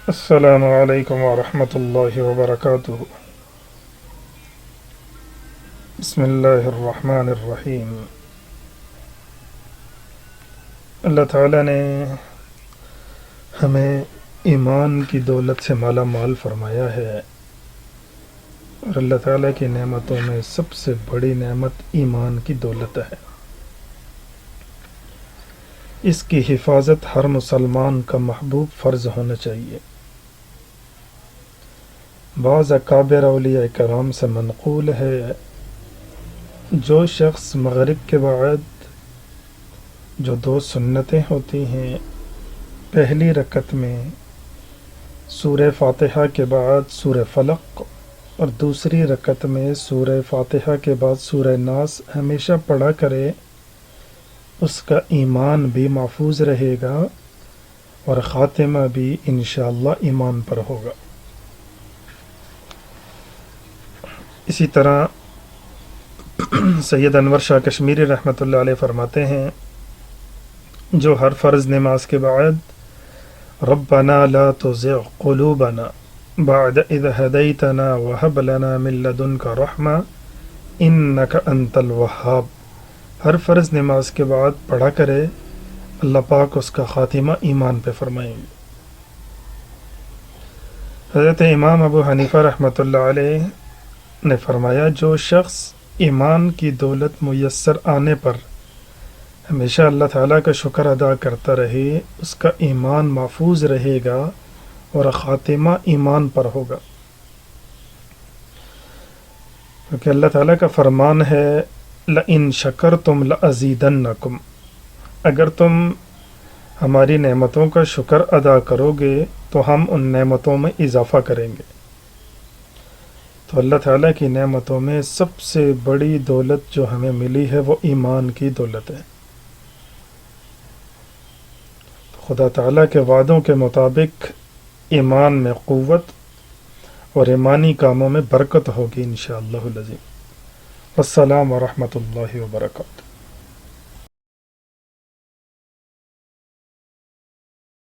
السلام علیکم ورحمۃ اللہ وبرکاتہ۔ بسم اللہ الرحمن الرحیم۔ اللہ تعالیٰ نے ہمیں ایمان کی دولت سے مالا مال فرمایا ہے، اور اللہ تعالیٰ کی نعمتوں میں سب سے بڑی نعمت ایمان کی دولت ہے۔ اس کی حفاظت ہر مسلمان کا محبوب فرض ہونا چاہیے۔ بعض اکابر اولیاء کرام سے منقول ہے، جو شخص مغرب کے بعد جو 2 سنتیں ہوتی ہیں، پہلی رکعت میں سورہ فاتحہ کے بعد سورہ فلق اور دوسری رکعت میں سورہ فاتحہ کے بعد سورہ ناس ہمیشہ پڑھا کرے، اس کا ایمان بھی محفوظ رہے گا اور خاتمہ بھی انشاءاللہ ایمان پر ہوگا۔ اسی طرح سید انور شاہ کشمیری رحمۃ اللہ علیہ فرماتے ہیں، جو ہر فرض نماز کے بعد ربنا لا تزغ قلوبنا بعد اذ هديتنا وهب لنا من لدنك رحمة انك انت الوهاب، ہر فرض نماز کے بعد پڑھا کرے، اللہ پاک اس کا خاتمہ ایمان پہ فرمائیں گے۔ حضرت امام ابو حنیفہ رحمۃ اللہ علیہ نے فرمایا، جو شخص ایمان کی دولت میسر آنے پر ہمیشہ اللہ تعالیٰ کا شکر ادا کرتا رہے، اس کا ایمان محفوظ رہے گا اور خاتمہ ایمان پر ہوگا، کیونکہ اللہ تعالیٰ کا فرمان ہے لَإِن شَكَرْتُمْ لَأَزِيدَنَّكُمْ، اگر تم ہماری نعمتوں کا شکر ادا کرو گے تو ہم ان نعمتوں میں اضافہ کریں گے۔ تو اللہ تعالیٰ کی نعمتوں میں سب سے بڑی دولت جو ہمیں ملی ہے وہ ایمان کی دولت ہے۔ خدا تعالیٰ کے وعدوں کے مطابق ایمان میں قوت اور ایمانی کاموں میں برکت ہوگی انشاءاللہ العظیم۔ السلام ورحمۃ اللہ وبرکاتہ۔